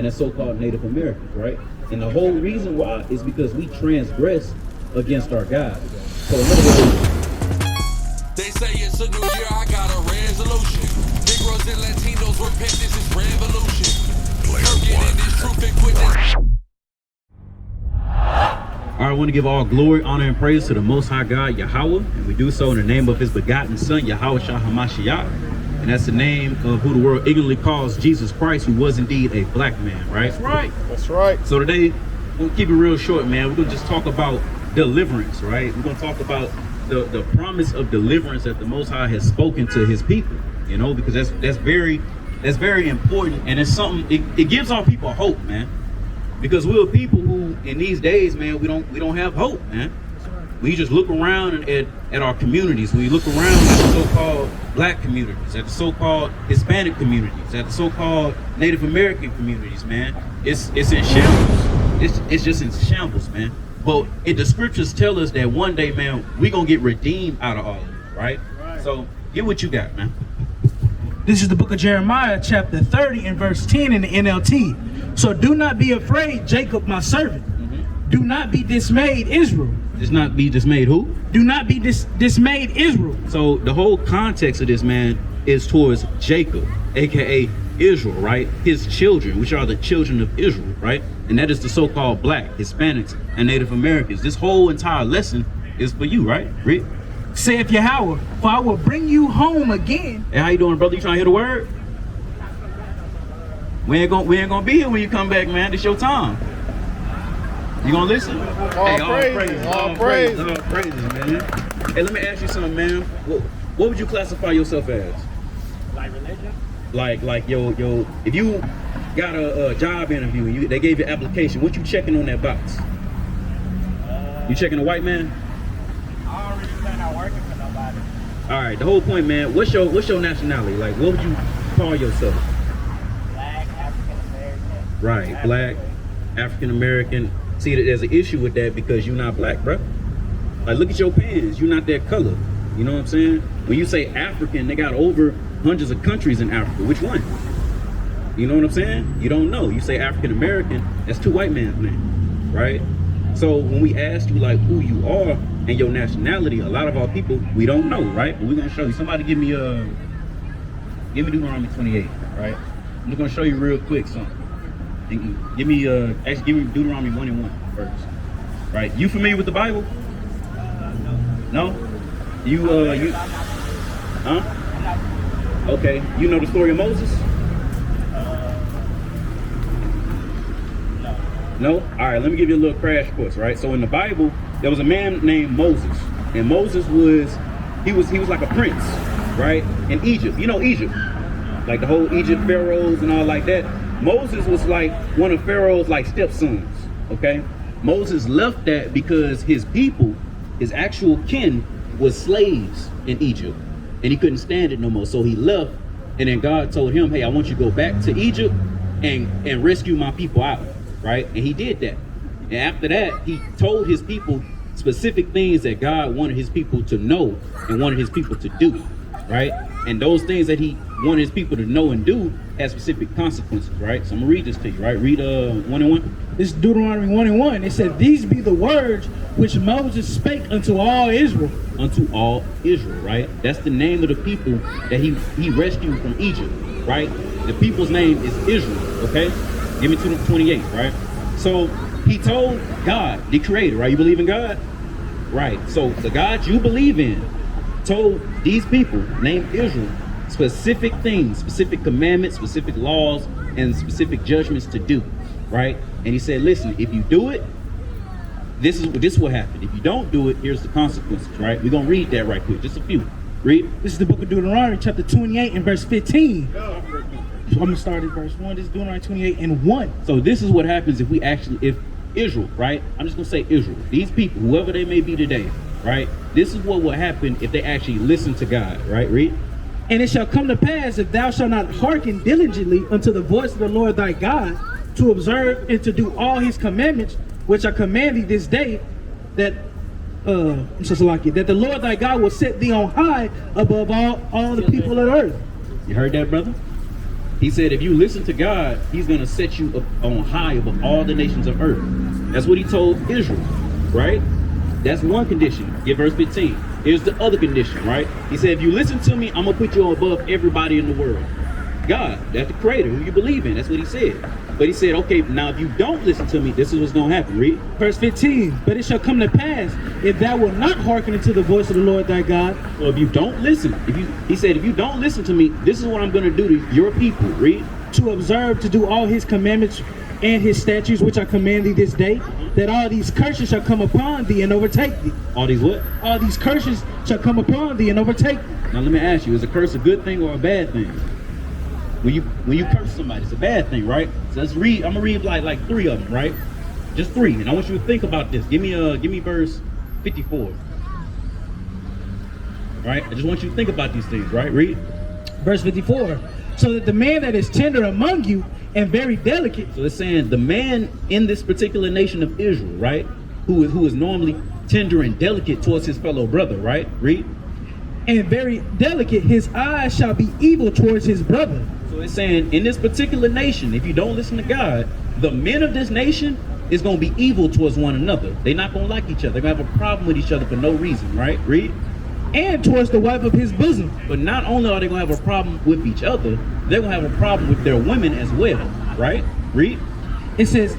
and that's so-called Native Americans, right? And the whole reason why is because we transgress against our God. So in other words, they say it's a new year, I got a resolution. Negroes and Latinos repent, this is revolution. I want to give all glory, honor, and praise to the Most High God, Yahweh, and we do so in the name of His begotten Son, Yahweh Shah HaMashiach, and that's the name of who the world ignorantly calls Jesus Christ, who was indeed a black man, right? That's right. That's right. So today, we'll keep it real short, man. We're going to just talk about deliverance, right? We're going to talk about the promise of deliverance that the Most High has spoken to His people, you know, because that's very important, and it's something, it gives our people hope, man. Because we're people who, in these days, man, we don't have hope, man. We just look around at our communities. We look around at the so-called black communities, at the so-called Hispanic communities, at the so-called Native American communities, man. It's in shambles. It's just in shambles, man. But the scriptures tell us that one day, man, we gonna get redeemed out of all of it, right? So get what you got, man. This is the book of Jeremiah, chapter 30 and verse 10 in the NLT. So do not be afraid, Jacob, my servant. Do not be dismayed, Israel. Just not be dismayed, who? Do not be dismayed, Israel. So the whole context of this, man, is towards Jacob, aka Israel, right? His children, which are the children of Israel, right? And that is the so-called black, Hispanics, and Native Americans. This whole entire lesson is for you, right? Read. Saith Yahweh, for I will bring you home again. Hey, how you doing, brother? You trying to hear the word? We ain't gonna be here when you come back, man. It's your time. You gonna listen? All praises, man. Hey, let me ask you something, man. What would you classify yourself as? Like religion? Like yo, if you got a job interview and they gave you an application, what you checking on that box? You checking a white man? I already plan on working for nobody. All right, the whole point, man. What's your nationality? Like, what would you call yourself? Black, African American. Right, black, African American. See, there's an issue with that because you're not black, bro. Like, look at your pants. You're not that color. You know what I'm saying? When you say African, they got over hundreds of countries in Africa. Which one? You know what I'm saying? You don't know. You say African American, that's two white man's name, right? So when we ask you like who you are and your nationality, a lot of our people, we don't know, right? But we're gonna show you. Somebody give me Deuteronomy 28, right? I'm just gonna show you real quick something. Give me Deuteronomy 1 and 1 first. Right? You familiar with the Bible? No? You huh? Okay. You know the story of Moses? No? Alright, let me give you a little crash course, right? So in the Bible, there was a man named Moses. And Moses was like a prince, right? In Egypt. You know Egypt. Like the whole Egypt pharaohs and all like that. Moses was like one of Pharaoh's like stepsons, okay? Moses left that because his people, his actual kin, was slaves in Egypt. And he couldn't stand it no more. So he left, and then God told him, hey, I want you to go back to Egypt and rescue my people out, right? And he did that. And after that, he told his people specific things that God wanted his people to know and wanted his people to do, right? And those things that he wanted his people to know and do had specific consequences, right? So I'm gonna read this to you, right? Read 1 and 1. This is Deuteronomy 1 and 1. It said, these be the words which Moses spake unto all Israel. Unto all Israel, right? That's the name of the people that he rescued from Egypt, right? The people's name is Israel, okay? Give me 28, right? So he told God, the creator, right? You believe in God? Right. So the God you believe in told these people named Israel specific things, specific commandments, specific laws, and specific judgments to do, right? And he said, listen, if you do it, this is what happened. If you don't do it, here's the consequences, right? We're gonna read that right quick, just a few. Read. This is the book of Deuteronomy, chapter 28 and verse 15. I'm gonna start at verse 1. This is Deuteronomy 28 and 1. So this is what happens if Israel, right? I'm just gonna say Israel. These people, whoever they may be today, right? This is what will happen if they actually listen to God, right? Read. And it shall come to pass, if thou shalt not hearken diligently unto the voice of the Lord thy God, to observe and to do all his commandments, which I command thee this day, that that the Lord thy God will set thee on high above all the people of earth. You heard that, brother? He said, if you listen to God, he's going to set you up on high above all the nations of earth. That's what he told Israel, right? That's one condition. Get verse 15. Here's the other condition, right? He said, if you listen to me, I'm going to put you above everybody in the world. God, that's the creator, who you believe in. That's what he said. But he said, okay, now if you don't listen to me, this is what's going to happen. Read. Verse 15, but it shall come to pass, if thou wilt not hearken unto the voice of the Lord thy God. So if you don't listen, he said, if you don't listen to me, this is what I'm going to do to your people. Read. To observe, to do all his commandments and his statutes, which I command thee this day, that all these curses shall come upon thee and overtake thee. All these what? All these curses shall come upon thee and overtake thee. Now let me ask you, is a curse a good thing or a bad thing? When you curse somebody, it's a bad thing, right? So let's read. I'm gonna read like 3 of them, right? Just 3, and I want you to think about this. Give me verse 54. Right? I just want you to think about these things, right? Read. Verse 54. So that the man that is tender among you and very delicate. So it's saying the man in this particular nation of Israel, right? Who is normally tender and delicate towards his fellow brother, right? Read. And very delicate, his eyes shall be evil towards his brother. So it's saying in this particular nation, if you don't listen to God, the men of this nation is going to be evil towards one another. They're not going to like each other. They're going to have a problem with each other for no reason, right? Read. And towards the wife of his bosom. But not only are they going to have a problem with each other, they're going to have a problem with their women as well, right? Read. It says,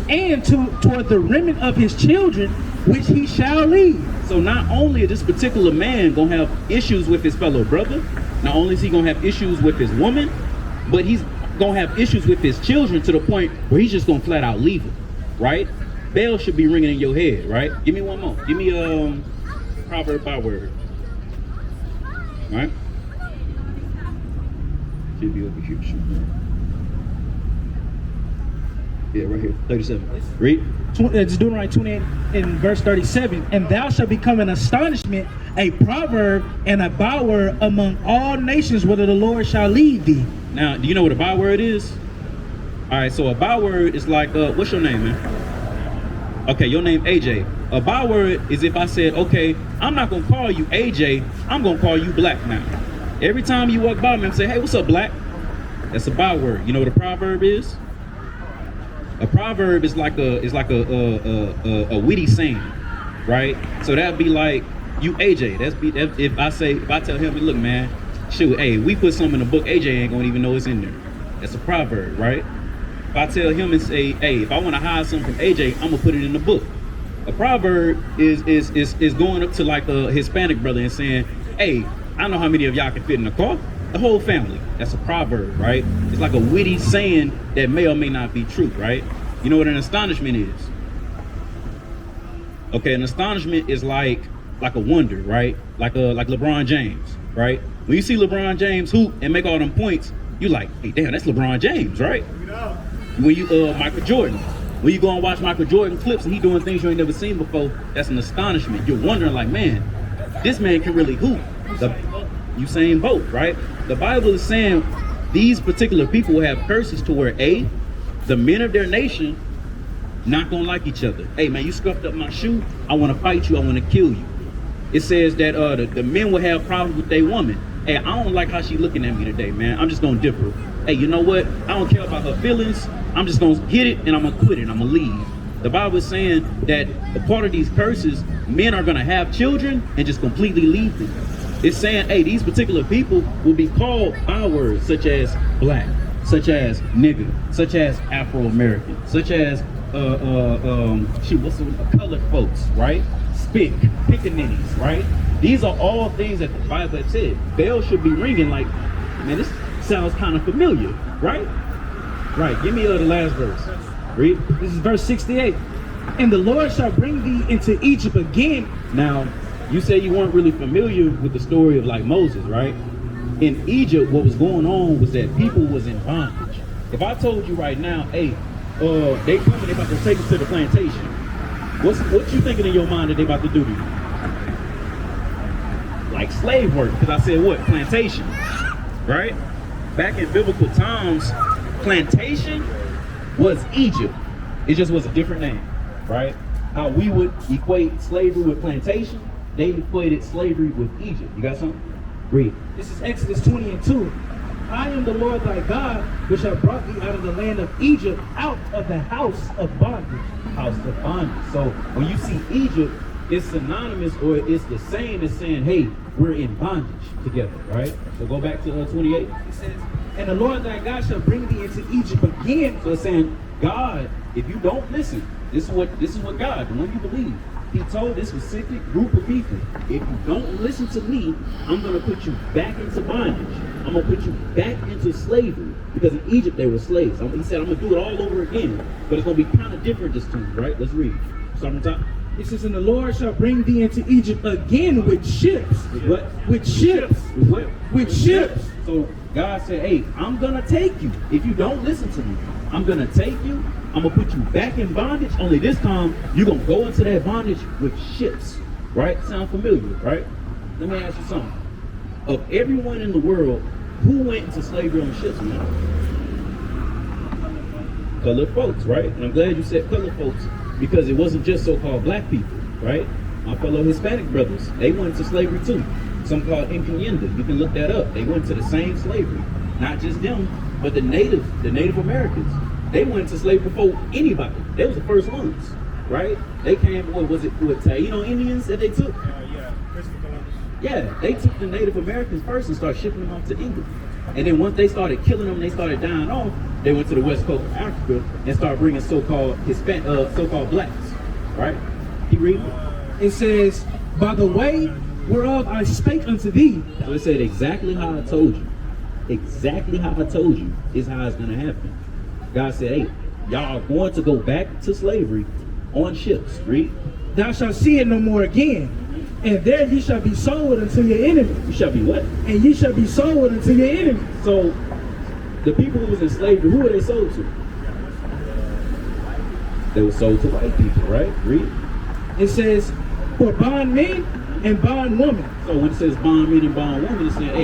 and toward the remnant of his children, which he shall leave. So not only is this particular man going to have issues with his fellow brother, not only is he going to have issues with his woman, but he's going to have issues with his children to the point where he's just going to flat out leave them, right? Bell should be ringing in your head, right? Give me one more. Give me proverb by word. Right? Should be over here. Yeah, right here. 37. Read. It's Deuteronomy 28 in verse 37. And thou shalt become an astonishment, a proverb, and a byword among all nations, whither the Lord shall lead thee. Now, do you know what a byword is? All right, so a byword is like, what's your name, man? Okay, your name AJ. A byword is if I said, okay, I'm not gonna call you AJ, I'm gonna call you Black now. Every time you walk by me and say, hey, what's up, Black? That's a byword. You know what a proverb is? A proverb is like a witty saying, right? So that'd be like, you AJ. That's if I tell him, look, man, shoot, hey, we put something in the book, AJ ain't gonna even know it's in there. That's a proverb, right? If I tell him and say, hey, if I want to hide something from AJ, I'm gonna put it in the book. A proverb is going up to like a Hispanic brother and saying, hey, I know how many of y'all can fit in the car. The whole family. That's a proverb, right? It's like a witty saying that may or may not be true, right? You know what an astonishment is? Okay, an astonishment is like a wonder, right? Like LeBron James, right? When you see LeBron James hoop and make all them points, you like, hey, damn, that's LeBron James, right? When you Michael Jordan, when you go and watch Michael Jordan clips and he doing things you ain't never seen before, that's an astonishment. You're wondering like, man, this man can really hoop. Usain Bolt, right? The Bible is saying these particular people will have curses to where the men of their nation not gonna like each other. Hey man, you scuffed up my shoe, I want to fight you, I want to kill you. It says that the men will have problems with their woman. Hey, I don't like how she looking at me today, man. I'm just gonna differ. Hey, you know what? I don't care about her feelings. I'm just gonna hit it and I'm gonna quit it. I'm gonna leave. The Bible is saying that a part of these curses, men are gonna have children and just completely leave them. It's saying, hey, these particular people will be called bywords such as black, such as nigger, such as Afro-American, such as what's the colored folks, right? Spick, pickaninnies, right? These are all things that the Bible has said. Bell should be ringing like, man, this sounds kind of familiar, right? Right, give me the last verse. Read. This is verse 68. And the Lord shall bring thee into Egypt again. Now, you say you weren't really familiar with the story of like Moses, right? In Egypt, what was going on was that people was in bondage. If I told you right now, hey, they coming, they about to take us to the plantation. What you thinking in your mind that they about to do to you? Like slave work, because I said what? Plantation, right? Back in biblical times, plantation was Egypt. It just was a different name, right? How we would equate slavery with plantation, they equated slavery with Egypt. You got something? Read. This is Exodus 20 and 2. I am the Lord thy God, which have brought thee out of the land of Egypt, out of the house of bondage. House of bondage. So when you see Egypt, it's synonymous or it's the same as saying, hey, we're in bondage together, right? So go back to 28. It says, and the Lord thy God shall bring thee into Egypt again. So it's saying, God, if you don't listen, this is what God, the one you believe, he told this specific group of people, if you don't listen to me, I'm going to put you back into bondage. I'm going to put you back into slavery. Because in Egypt, they were slaves. He said, I'm going to do it all over again. But it's going to be kind of different this time, right? Let's read. Start on top. It says, and the Lord shall bring thee into Egypt again with ships. With what? With ships. With what? With ships. So God said, hey, I'm going to take you. If you don't listen to me, I'm going to take you. I'm going to put you back in bondage. Only this time, you're going to go into that bondage with ships. Right? Sound familiar, right? Let me ask you something. Of everyone in the world, who went into slavery on ships now? Colored folks, right? And I'm glad you said colored folks because it wasn't just so-called black people, right? My fellow Hispanic brothers, they went into slavery too. Some called encomienda. You can look that up. They went to the same slavery. Not just them, but the Native Americans. They went into slavery before anybody. They was the first ones, right? They came, what was it, with Taino Indians that they took? Yeah, Christopher Columbus. Yeah, they took the Native Americans first and started shipping them off to England. And then once they started killing them, they started dying off, they went to the west coast of Africa and started bringing so-called so-called blacks, right? Keep reading. It says, by the way whereof I spake unto thee. So it said exactly how I told you. Exactly how I told you is how it's going to happen. God said, hey, y'all are going to go back to slavery on ships. Read. Thou shalt see it no more again. And there ye shall be sold unto your enemy. You shall be what? And ye shall be sold unto your enemy. So the people who was in slavery, who were they sold to? They were sold to white people, right? Read. It says, for bondmen and bondwomen. So when it says bondman and bondwoman, it's saying, hey,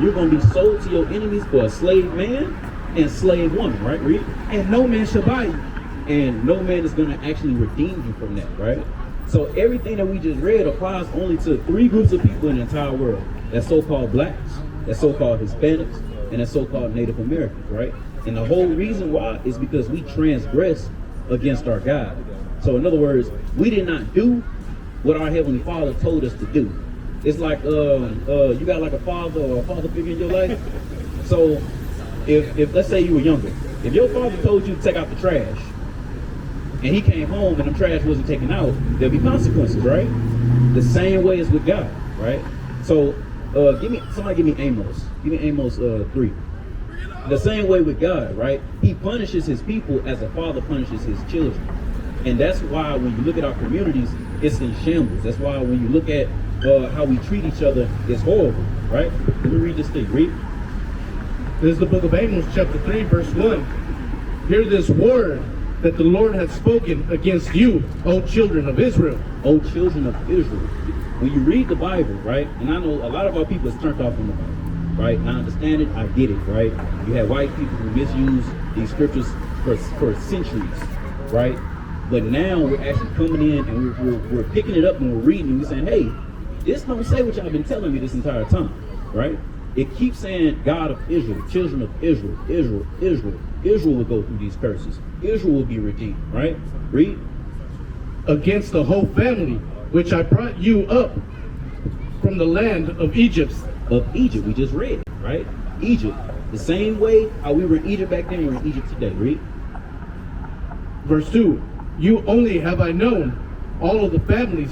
you're going to be sold to your enemies for a slave man and slave woman, right? Read. And no man shall buy you. And no man is going to actually redeem you from that, right? So everything that we just read applies only to three groups of people in the entire world. That's so-called blacks, that's so-called Hispanics, and that's so-called Native Americans, right? And the whole reason why is because we transgress against our God. So in other words, we did not do what our Heavenly Father told us to do. It's like you got like a father or a father figure in your life. So if let's say you were younger, if your father told you to take out the trash, and he came home and the trash wasn't taken out, there'll be consequences, right? The same way as with God, right? So somebody give me Amos. Give me Amos 3. The same way with God, right? He punishes his people as a father punishes his children. And that's why when you look at our communities, it's in shambles. That's why when you look at how we treat each other, it's horrible, right? Let me read this thing. Read. This is the book of Amos, chapter 3, verse 1. Hear this word that the Lord hath spoken against you, O children of Israel. O children of Israel. When you read the Bible, right, and I know a lot of our people is turned off from the Bible, right? I understand it, I get it, right? You have white people who misuse these scriptures for centuries, right? But now we're actually coming in and we're picking it up and we're reading and we're saying, hey, this don't say what y'all been telling me this entire time, right? It keeps saying God of Israel, children of Israel, Israel, Israel. Israel will go through these curses. Israel will be redeemed, right? Read. Against the whole family, which I brought you up from the land of Egypt. Of Egypt, we just read, right? Egypt. The same way how we were in Egypt back then, we're in Egypt today. Read. Verse 2. You only have I known all of the families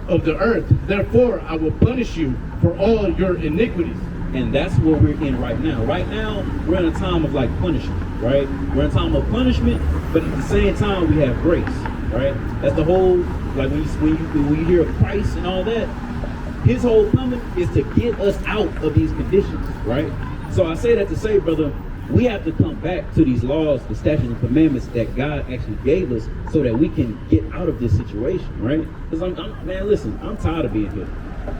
of the earth. Therefore, I will punish you for all your iniquities. And that's what we're in right now. Right now, we're in a time of like punishment, right? We're in a time of punishment, but at the same time, we have grace, right? That's the whole, like when you hear of Christ and all that, his whole coming is to get us out of these conditions, right? So I say that to say, brother, we have to come back to these laws, the statutes and commandments that God actually gave us so that we can get out of this situation, right? Because man, listen, I'm tired of being here,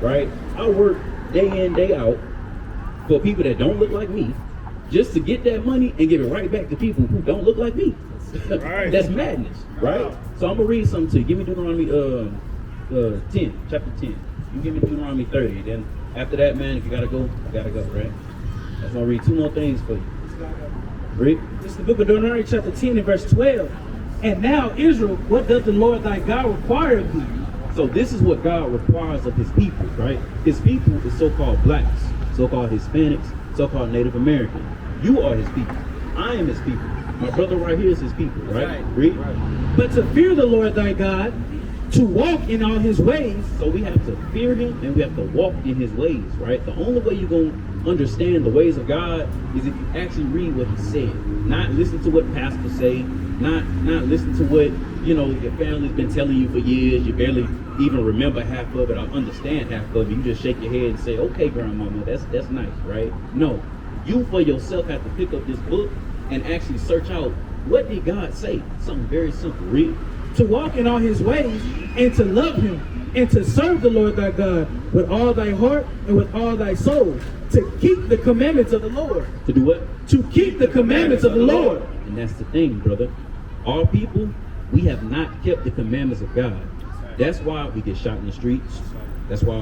right? I work day in, day out for people that don't look like me, just to get that money and give it right back to people who don't look like me. Right. That's madness, right? Wow. So I'm gonna read something to you. Give me Deuteronomy 10, chapter 10. You give me Deuteronomy 30. Then after that, man, if you gotta go, right? So I'll read two more things for you. Read. This is the book of Deuteronomy chapter 10 and verse 12. And now, Israel, what does the Lord thy God require of thee? So this is what God requires of his people, right? His people is so-called blacks, so-called Hispanics, so-called Native American. You are his people. I am his people. My brother right here is his people, right? Read. But to fear the Lord thy God, to walk in all his ways. So we have to fear him and we have to walk in his ways, right? The only way you're going to understand the ways of God is if you actually read what he said. Not listen to what pastors say, not listen to what, you know, your family's been telling you for years. You barely even remember half of it or understand half of it. You just shake your head and say, okay, grandmama, that's nice, right? No, you for yourself have to pick up this book and actually search out, what did God say? Something very simple. Read. To walk in all his ways, and to love him, and to serve the Lord thy God with all thy heart and with all thy soul, to keep the commandments of the Lord. To do what? To keep the commandments of the Lord. And that's the thing, brother. Our people, we have not kept the commandments of God. That's why we get shot in the streets. That's why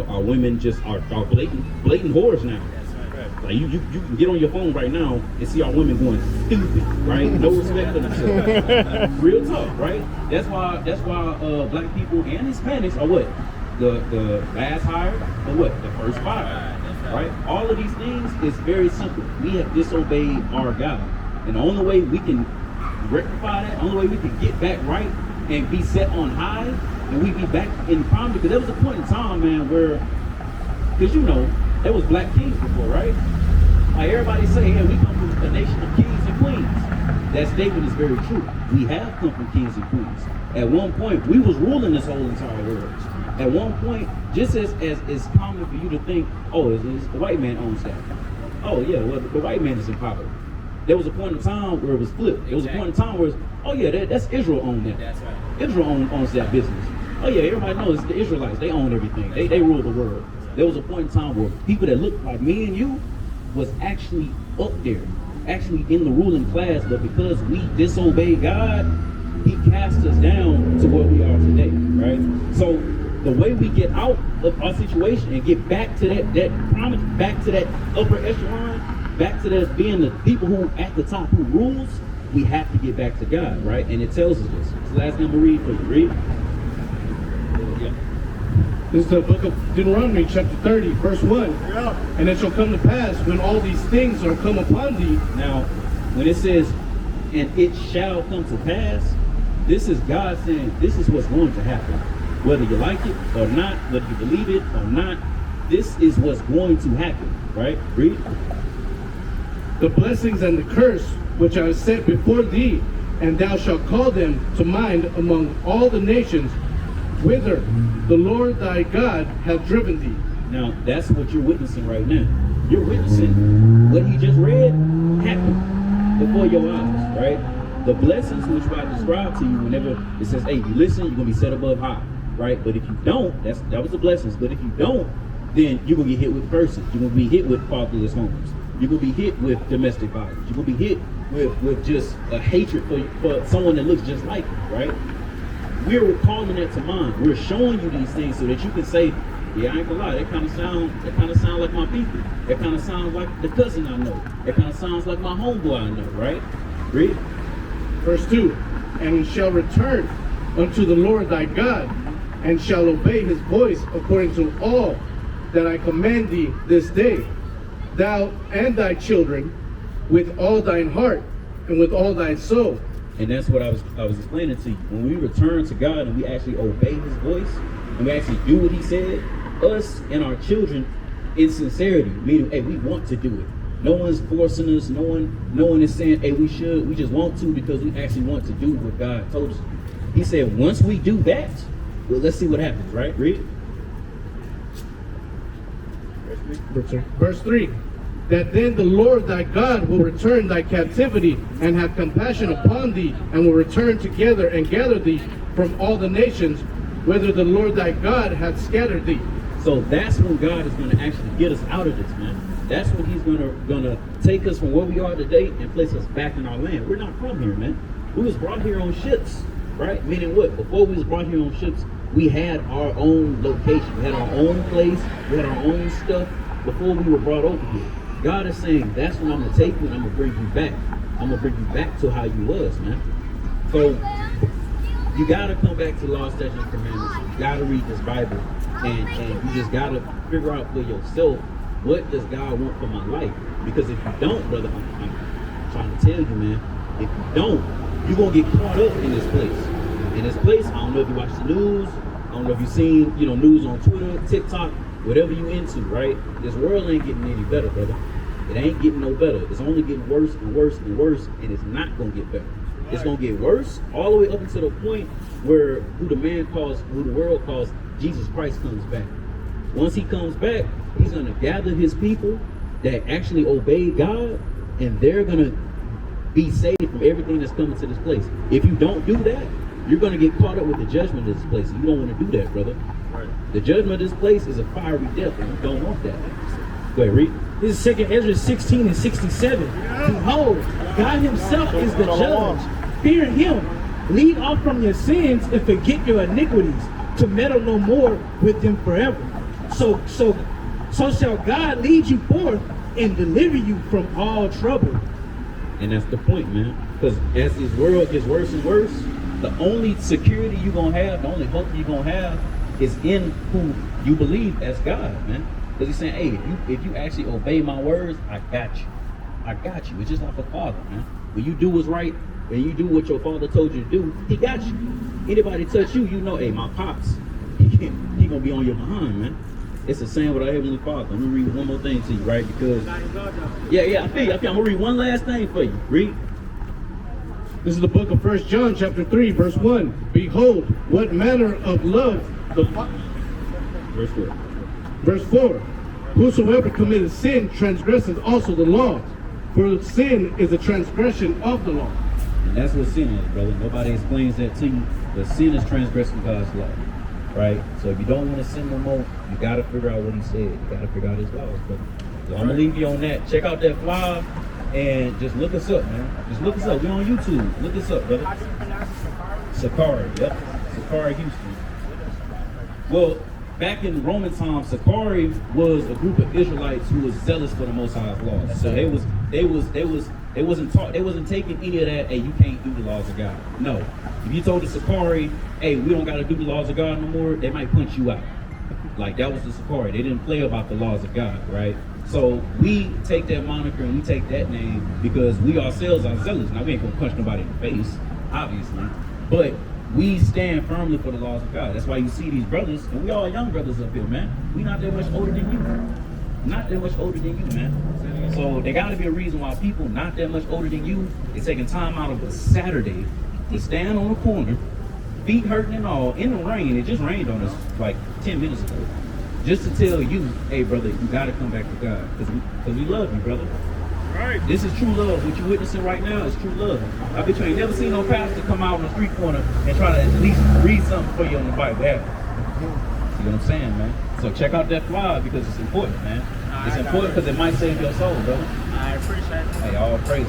our women just are blatant whores now. Like you can get on your phone right now and see our women going stupid, right? No respect for themselves. Real talk, right? That's why black people and Hispanics are what? The last hired or what? The first fired, right? All of these things is very simple. We have disobeyed our God. And the only way we can rectify that, the only way we can get back right and be set on high and we be back in promise, because there was a point in time, man, where, because you know, there was black kings before, right? Like everybody say, hey, we come from a nation of kings and queens. That statement is very true. We have come from kings and queens. At one point, we was ruling this whole entire world. At one point, just as it's common for you to think, oh, it's the white man owns that. Oh yeah, well the white man is in power. There was a point in time where it was flipped. There was a point in time where it's, oh yeah, that's Israel owned that. That's right. Israel owns that business. Oh yeah, everybody knows the Israelites, they own everything. They rule the world. There was a point in time where people that looked like me and you was actually up there, actually in the ruling class, but because we disobeyed God, he cast us down to where we are today, right? So the way we get out of our situation and get back to that promise, back to that upper echelon, back to that being the people who at the top who rules, we have to get back to God, right? And it tells us this. It's the last thing I'm gonna read for you. Read. Yeah. This is the book of Deuteronomy, chapter 30, verse 1. And it shall come to pass when all these things are come upon thee. Now, when it says, and it shall come to pass, this is God saying, this is what's going to happen. Whether you like it or not, whether you believe it or not, this is what's going to happen, right? Read. The blessings and the curse which I have set before thee, and thou shalt call them to mind among all the nations, whither the Lord thy God hath driven thee. Now, that's what you're witnessing right now. You're witnessing what he just read happen before your eyes, right? The blessings which I described to you whenever it says, hey, you listen, you're going to be set above high, right? But if you don't, that was the blessings. But if you don't, then you're going to get hit with curses. You're going to be hit with fatherless homes. You're going to be hit with domestic violence. You're going to be hit with just a hatred for someone that looks just like you, right? We're calling that to mind. We're showing you these things so that you can say, yeah, I ain't gonna lie, that kind of sound like my people. That kind of sounds like the cousin I know. That kind of sounds like my homeboy I know, right? Read. Verse 2. And shall return unto the Lord thy God, and shall obey his voice according to all that I command thee this day, thou and thy children, with all thine heart and with all thy soul. And that's what I was explaining to you. When we return to God and we actually obey his voice and we actually do what he said, us and our children in sincerity, meaning, hey, we want to do it. No one's forcing us, no one is saying, hey, we should, we just want to because we actually want to do what God told us. He said, once we do that, well, let's see what happens, right? Read. Verse 3. That then the Lord thy God will return thy captivity and have compassion upon thee, and will return together and gather thee from all the nations, whither the Lord thy God hath scattered thee. So that's when God is going to actually get us out of this, man. That's when he's going to take us from where we are today and place us back in our land. We're not from here, man. We was brought here on ships, right? Meaning what? Before we was brought here on ships, we had our own location. We had our own place. We had our own stuff before we were brought over here. God is saying, that's when I'm gonna take you and I'm gonna bring you back. I'm gonna bring you back to how you was, man. So you gotta come back to the law, statutes, and commandments. You gotta read this Bible, and you just gotta figure out for yourself, what does God want for my life? Because if you don't, brother, I'm trying to tell you, man, if you don't, you're gonna get caught up in this place. In this place, I don't know if you watch the news, I don't know if you've seen, news on Twitter, TikTok, whatever you into, right? This world ain't getting any better, brother. It ain't getting no better. It's only getting worse and worse and worse, and it's not gonna get better. It's gonna get worse all the way up until the point where who the world calls Jesus Christ comes back. Once he comes back, he's gonna gather his people that actually obey God, and they're gonna be saved from everything that's coming to this place. If you don't do that, you're gonna get caught up with the judgment of this place. And you don't want to do that, brother. Right. The judgment of this place is a fiery death, and you don't want that. Go ahead, read. This is 2 Ezra 16 and 67. Behold, God himself is the judge. Fear him. Lead off from your sins and forget your iniquities, to meddle no more with them forever. So shall God lead you forth and deliver you from all trouble. And that's the point, man. Because as this world gets worse and worse, the only security you're going to have, the only hope you're going to have is in who you believe as God, man. Because he's saying, hey, if you actually obey my words, I got you. I got you. It's just like a father, man. When you do what's right, when you do what your father told you to do, he got you. Anybody touch you, hey, my pops, he going to be on your behind, man. It's the same with our Heavenly Father. I'm going to read one more thing to you, right? Because, I feel you. I'm going to read one last thing for you. Read. This is the book of 1 John chapter 3, verse 1. Behold, what manner of love the Father. Verse 4. Verse 4. Whosoever committeth sin transgresseth also the law, for sin is a transgression of the law. And that's what sin is, brother. Nobody explains that to you. But sin is transgressing God's law. Right? So if you don't want to sin no more, you got to figure out what he said. You got to figure out his laws, brother. So I'm going to leave you on that. Check out that flyer and just look us up, man. Just look us up. We're on YouTube. Look us up, brother. How do you pronounce it? Sakari, yep. Sakari, Houston. Well, back in Roman times, Sakari was a group of Israelites who was zealous for the Most High's laws. So they wasn't taking any of that, hey, you can't do the laws of God. No. If you told the Sakari, hey, we don't gotta do the laws of God no more, they might punch you out. Like that was the Sakari. They didn't play about the laws of God, right? So we take that moniker and we take that name because we ourselves are zealous. Now we ain't gonna punch nobody in the face, obviously, but we stand firmly for the laws of God. That's why you see these brothers, and we all young brothers up here, man. We not that much older than you. Not that much older than you, man. So there gotta be a reason why people not that much older than you is taking time out of a Saturday to stand on the corner, feet hurting and all, in the rain. It just rained on us like 10 minutes ago. Just to tell you, hey brother, you gotta come back to God. Because we love you, brother. Right. This is true love. What you're witnessing right now is true love. I bet you ain't never seen no pastor come out on the street corner and try to at least read something for you on the Bible. See what I'm saying, man? So check out that flyer because it's important, man. It's important because it might save your soul, brother. I appreciate it. Hey, all praise.